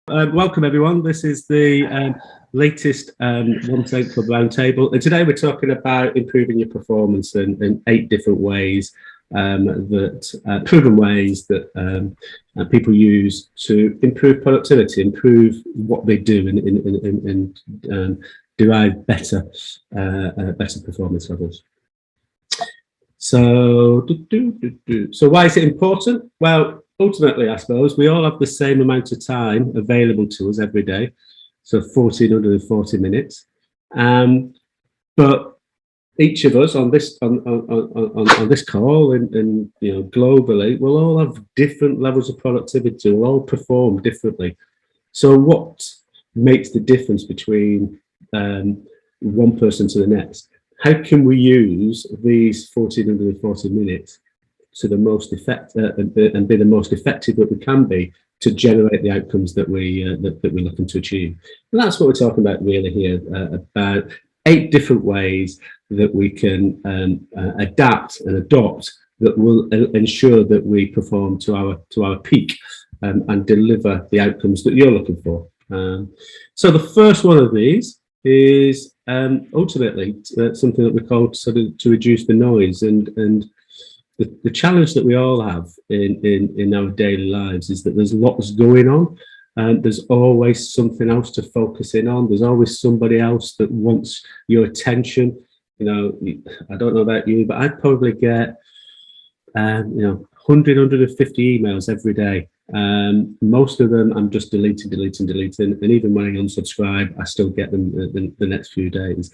Welcome everyone. This is the latest Club Roundtable, and today we're talking about improving your performance in 8 different ways proven ways that people use to improve productivity, improve what they do, and derive better performance levels. So why is it important? Well, ultimately, I suppose we all have the same amount of time available to us every day, so 1440 minutes. But each of us on this call and globally, we'll all have different levels of productivity. We'll all perform differently. So what makes the difference between one person to the next? How can we use these 1440 minutes to the most effective and be the most effective that we can be to generate the outcomes that we're looking to achieve? And that's what we're talking about really here, about 8 different ways that we can adapt and adopt that will ensure that we perform to our peak and deliver the outcomes that you're looking for. So the first one of these is ultimately something that we call to reduce the noise, and the challenge that we all have in our daily lives is that there's lots going on, and there's always something else to focus in on. There's always somebody else that wants your attention. I don't know about you, but I'd probably get 150 emails every day. Most of them I'm just deleting, and even when I unsubscribe, I still get them the next few days.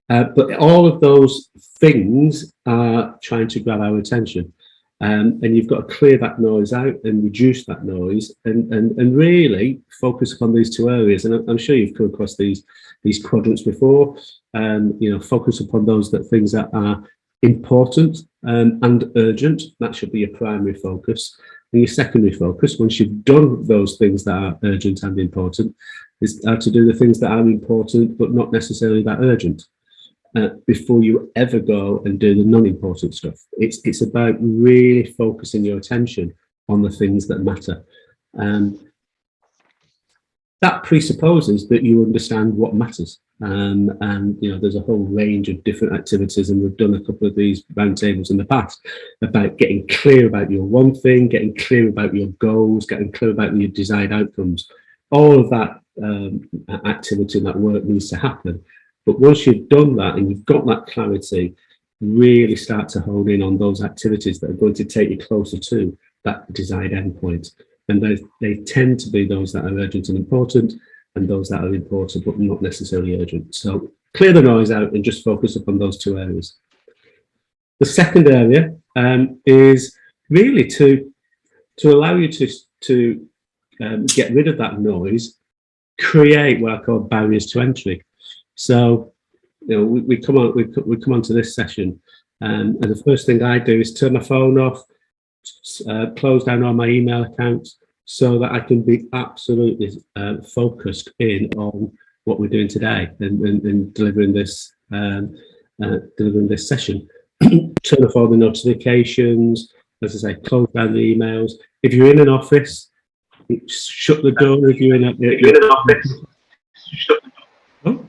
But all of those things are trying to grab our attention, and you've got to clear that noise out and reduce that noise, and really focus upon these 2 areas. And I'm sure you've come across these quadrants before. Focus upon those things that are important and urgent. That should be your primary focus. And your secondary focus, once you've done those things that are urgent and important, is to do the things that are important but not necessarily that urgent. Before you ever go and do the non-important stuff. It's about really focusing your attention on the things that matter. That presupposes that you understand what matters. And there's a whole range of different activities, and we've done a couple of these roundtables in the past about getting clear about your one thing, getting clear about your goals, getting clear about your desired outcomes. All of that activity and that work needs to happen. But once you've done that and you've got that clarity, really start to hone in on those activities that are going to take you closer to that desired endpoint. And they tend to be those that are urgent and important, and those that are important but not necessarily urgent. So clear the noise out and just focus upon those 2 areas. The second area is really to allow you to get rid of that noise, create what I call barriers to entry. So, we come on to this session, and the first thing I do is turn my phone off, close down all my email accounts, so that I can be absolutely focused in on what we're doing today and delivering this session. Turn off all the notifications, as I say, close down the emails. If you're in an office, shut the door. If you're in an office, shut the door. Oh.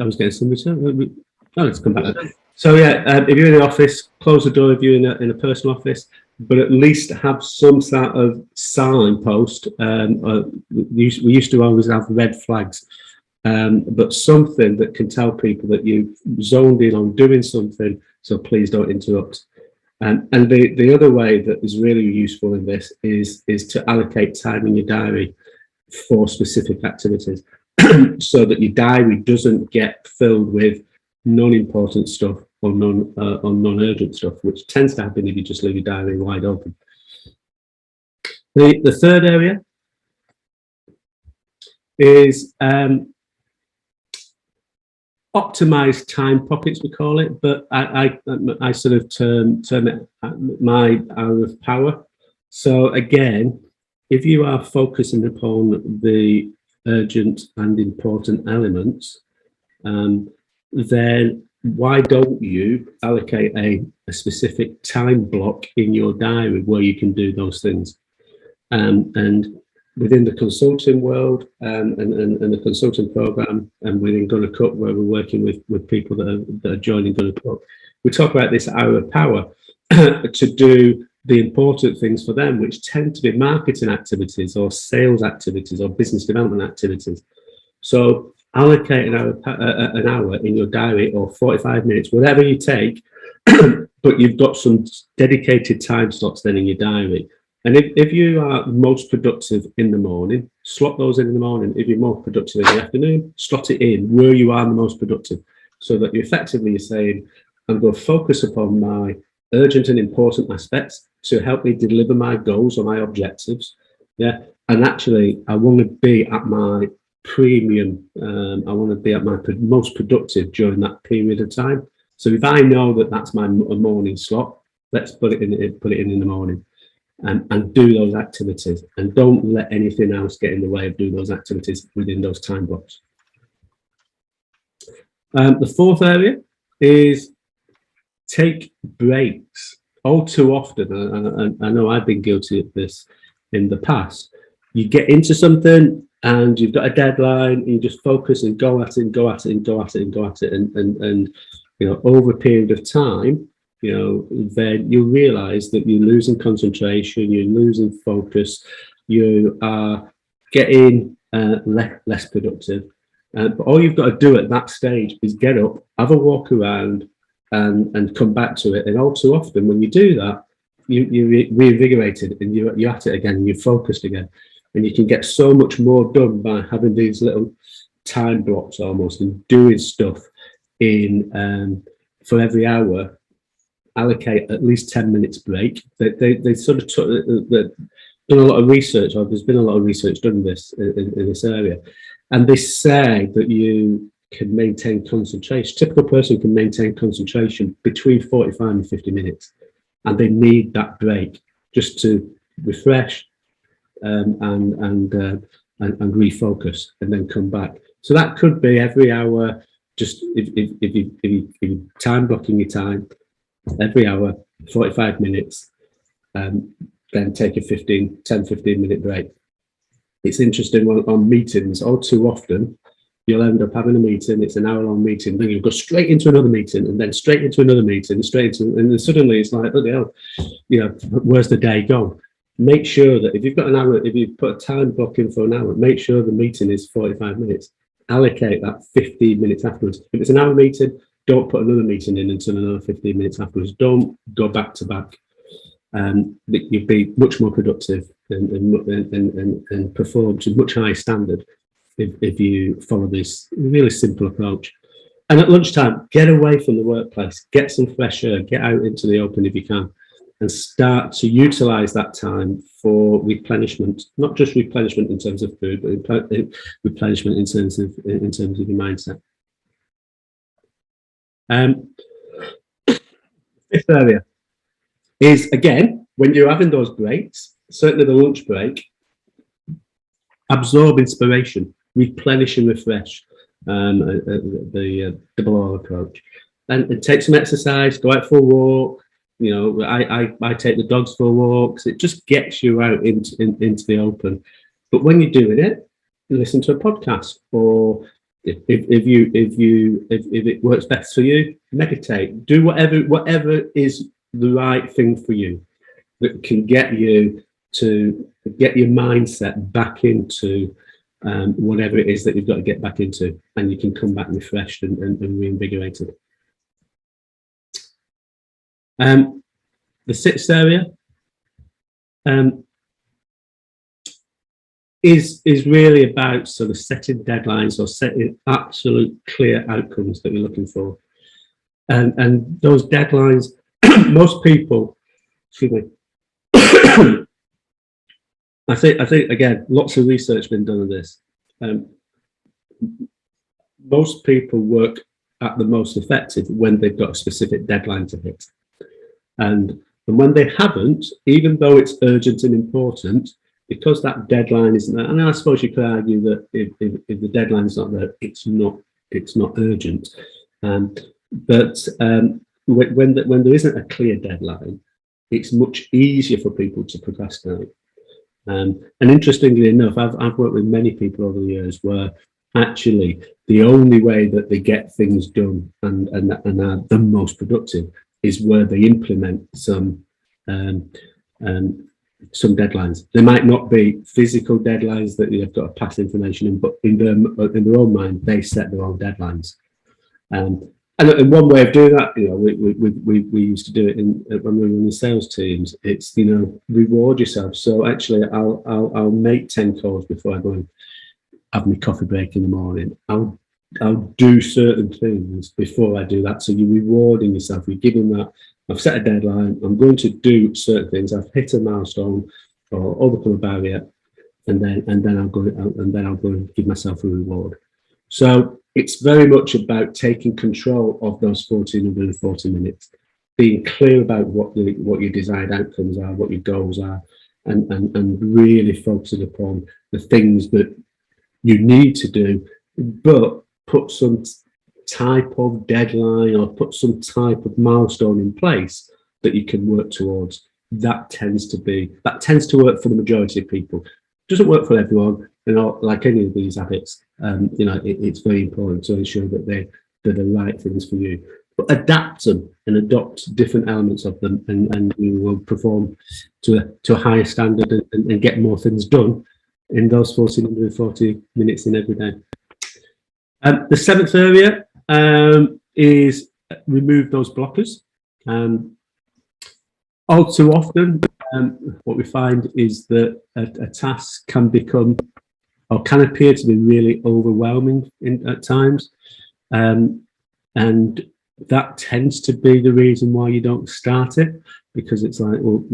I was getting some return. Oh, let's come back. So yeah, if you're in the office, close the door if you're in a personal office, but at least have some sort of signpost. We used to always have red flags, but something that can tell people that you've zoned in on doing something, so please don't interrupt. And the other way that is really useful in this is to allocate time in your diary for specific activities. So that your diary doesn't get filled with non-important stuff or non-urgent stuff, which tends to happen if you just leave your diary wide open. The third area is optimized time pockets, we call it, but I sort of term it my hour of power. So again, if you are focusing upon the urgent and important elements, then why don't you allocate a specific time block in your diary where you can do those things? And within the consulting world and the consulting program, and within Gunner Cup, where we're working with people that are joining Gunner Cup, we talk about this hour of power to do the important things for them, which tend to be marketing activities or sales activities or business development activities. So allocate an hour in your diary, or 45 minutes, whatever you take, but you've got some dedicated time slots then in your diary. And if you are most productive in the morning, slot those in the morning. If you're most productive in the afternoon, slot it in where you are the most productive, so that you effectively, you're saying, I'm going to focus upon my urgent and important aspects to help me deliver my goals or my objectives. Yeah. And actually, I want to be at my premium. I want to be at my most productive during that period of time. So if I know that that's my morning slot, let's put it in the morning. And do those activities, and don't let anything else get in the way of doing those activities within those time blocks. The fourth area is take breaks. All too often, and I know I've been guilty of this in the past, you get into something and you've got a deadline, and you just focus and go at it and go at it and go at it and go at it, and you know, over a period of time, you know, then you realize that you're losing concentration, you're losing focus, you are getting less productive. But all you've got to do at that stage is get up, have a walk around, and come back to it. And all too often, when you do that, you're reinvigorated, and you're at it again, and you're focused again. And you can get so much more done by having these little time blocks almost, and doing stuff in for every hour. Allocate at least 10 minutes break. They sort of done a lot of research, or there's been a lot of research done in this area, and they say that you can maintain concentration. Typical person can maintain concentration between 45 and 50 minutes, and they need that break just to refresh and refocus, and then come back. So that could be every hour. Just if you time blocking your time. Every hour, 45 minutes, then take a 10, 15-minute break. It's interesting on meetings, all too often, you'll end up having a meeting, it's an hour-long meeting, then you'll go straight into another meeting, and then straight into another meeting, and then suddenly it's like, oh, hell, you know, where's the day gone? Make sure that if you've got an hour, if you put a time block in for an hour, make sure the meeting is 45 minutes. Allocate that 15 minutes afterwards. If it's an hour meeting, don't put another meeting in until another 15 minutes afterwards. Don't go back to back. You'd be much more productive and perform to a much higher standard if you follow this really simple approach. And at lunchtime, get away from the workplace, get some fresh air, get out into the open if you can, and start to utilize that time for replenishment, not just replenishment in terms of food, but replenishment in terms of your mindset. Fifth area is, again, when you're having those breaks, certainly the lunch break, absorb inspiration, replenish and refresh, the double R approach, and take some exercise, go out for a walk. You know, I take the dogs for walks. It just gets you out into the open. But when you're doing it, listen to a podcast, or if it works best for you, meditate. Do whatever is the right thing for you that can get you to get your mindset back into whatever it is that you've got to get back into, and you can come back refreshed and reinvigorated. The sixth area is really about sort of setting deadlines, or setting absolute clear outcomes that you're looking for. And those deadlines, most people, excuse me, I think again, lots of research been done on this. Most people work at the most effective when they've got a specific deadline to hit. And when they haven't, even though it's urgent and important, because that deadline isn't there, and I suppose you could argue that if the deadline is not there, it's not urgent. But when there isn't a clear deadline, it's much easier for people to procrastinate. And interestingly enough, I've worked with many people over the years where actually the only way that they get things done and are the most productive is where they implement um, some deadlines. They might not be physical deadlines that you've got to pass information in, but in their own mind, they set their own deadlines. And one way of doing that, we used to do it when we were in the sales teams. It's reward yourself. So actually, I'll make 10 calls before I go and have my coffee break in the morning. I'll do certain things before I do that. So you're rewarding yourself. You're giving that. I've set a deadline. I'm going to do certain things. I've hit a milestone or overcome a barrier, and then I'll go and give myself a reward. So it's very much about taking control of those 1440 minutes, being clear about what your desired outcomes are, what your goals are, and really focusing upon the things that you need to do, but put some type of deadline or put some type of milestone in place that you can work towards. That tends to work for the majority of people. It doesn't work for everyone, like any of these habits. It's very important to ensure that they're the right things for you. But adapt them and adopt different elements of them, and you will perform to a higher standard and get more things done in those 1440 minutes in every day. The seventh area is remove those blockers. All too often, what we find is that a task can become or can appear to be really overwhelming at times. And that tends to be the reason why you don't start it, because it's like, well,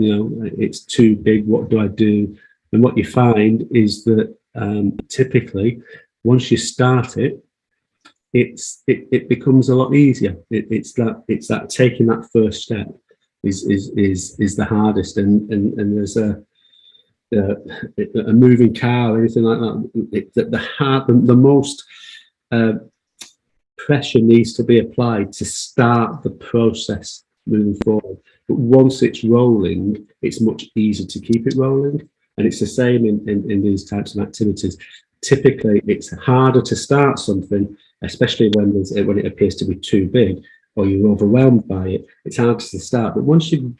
it's too big. What do I do? And what you find is that typically, once you start it, it becomes a lot easier. It's that taking that first step is the hardest, and there's a moving car or anything like that. The most pressure needs to be applied to start the process moving forward. But once it's rolling, it's much easier to keep it rolling. And it's the same in these types of activities. Typically, it's harder to start something, especially when it appears to be too big or you're overwhelmed by it. It's harder to start. But once you've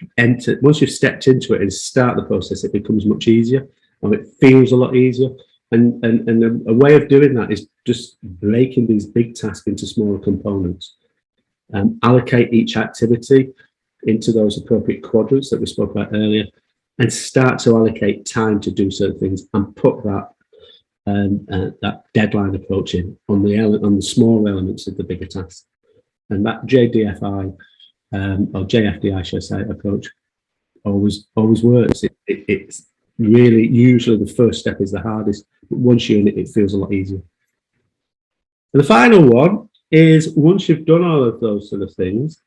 stepped into it and start the process, it becomes much easier, and it feels a lot easier. And a way of doing that is just breaking these big tasks into smaller components. Allocate each activity into those appropriate quadrants that we spoke about earlier, and start to allocate time to do certain things, and put that deadline approach in on the small elements of the bigger task. And that JDFI or JFDI, should I say, approach always works. It's really usually the first step is the hardest, but once you're in it, it feels a lot easier. And the final one is, once you've done all of those sort of things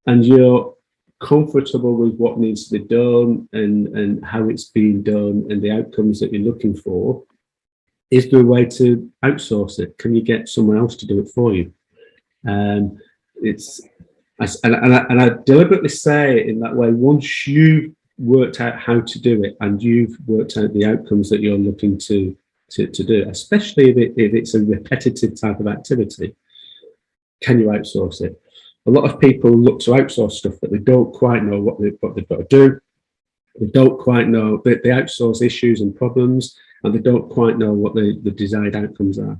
and you're comfortable with what needs to be done and how it's being done and the outcomes that you're looking for, is there a way to outsource it? Can you get someone else to do it for you? And I deliberately say it in that way. Once you've worked out how to do it and you've worked out the outcomes that you're looking to do, especially if it's a repetitive type of activity, can you outsource it? A lot of people look to outsource stuff that they don't quite know what they've got to do. They don't quite know. They outsource issues and problems, and they don't quite know what the desired outcomes are.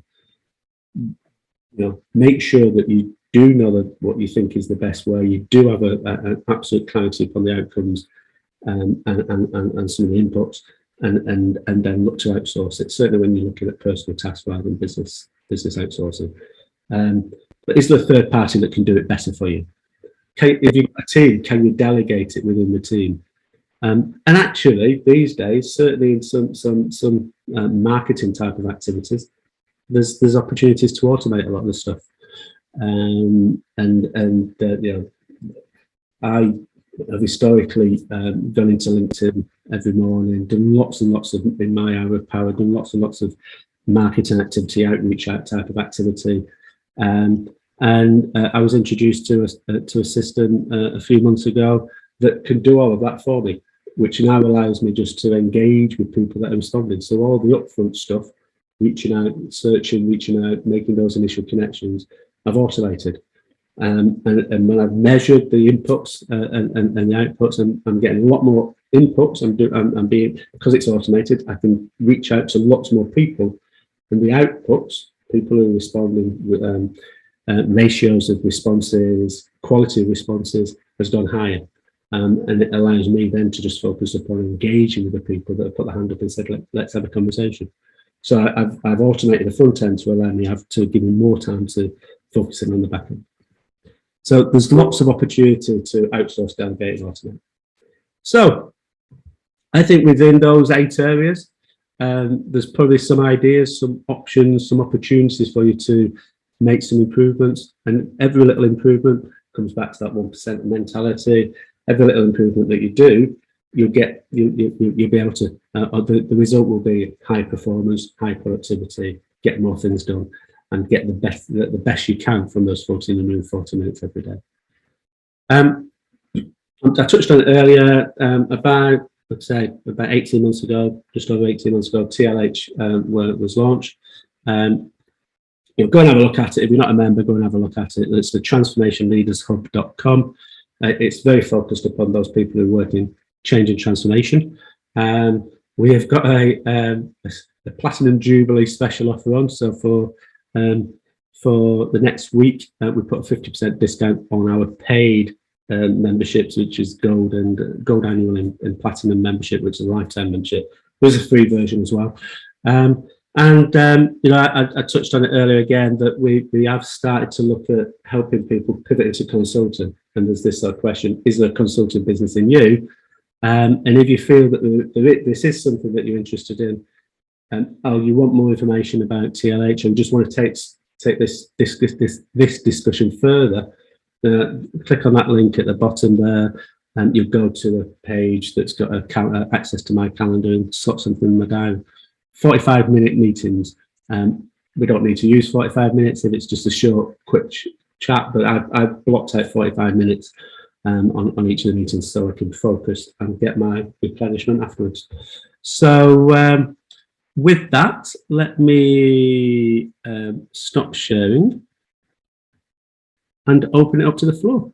Make sure that you do know what you think is the best way. You do have an absolute clarity upon the outcomes and some of the inputs, and then look to outsource it. Certainly when you're looking at personal tasks rather than business outsourcing. But is there a third party that can do it better for you? If you've got a team, can you delegate it within the team? And actually, these days, certainly in some marketing type of activities, there's opportunities to automate a lot of the stuff. I have historically gone into LinkedIn every morning, done lots and lots of, in my hour of power, done lots and lots of marketing activity, outreach type of activity. And I was introduced to a system a few months ago that can do all of that for me. which now allows me just to engage with people that are responding. So all the upfront stuff, reaching out, searching, reaching out, making those initial connections, I've automated. And when I've measured the inputs and the outputs, I'm getting a lot more inputs. I'm being, because it's automated, I can reach out to lots more people, and the outputs, people who are responding with ratios of responses, quality of responses has gone higher. And it allows me then to just focus upon engaging with the people that have put their hand up and said, let's have a conversation. So I've automated the front end to allow me to give me more time to focus in on the back end. So there's lots of opportunity to outsource, delegate, and automate. So I think within those 8 areas, there's probably some ideas, some options, some opportunities for you to make some improvements. And every little improvement comes back to that 1% mentality. Every little improvement that you do, you'll be able to, the result will be high performance, high productivity, get more things done, and get the best you can from those 40 minutes every day. I touched on it earlier, about 18 months ago, just over 18 months ago, TLH was launched. Go and have a look at it. If you're not a member, go and have a look at it. It's the transformationleadershub.com. It's very focused upon those people who work in change and transformation. We have got a Platinum Jubilee special offer on. So for the next week, we put a 50% discount on our paid memberships, which is gold annual and platinum membership, which is a lifetime membership. There's a free version as well. I touched on it earlier again that we have started to look at helping people pivot into consulting. And there's this question: is there a consulting business in you? And if you feel that this is something that you're interested in, you want more information about TLH, and just want to take this discussion further, click on that link at the bottom there, and you'll go to a page that's got access to my calendar and slot something in my diary. 45-minute meetings. We don't need to use 45 minutes if it's just a short, quick chat, but I've blocked out 45 minutes on each of the meetings so I can focus and get my replenishment afterwards. So with that, let me stop sharing and open it up to the floor.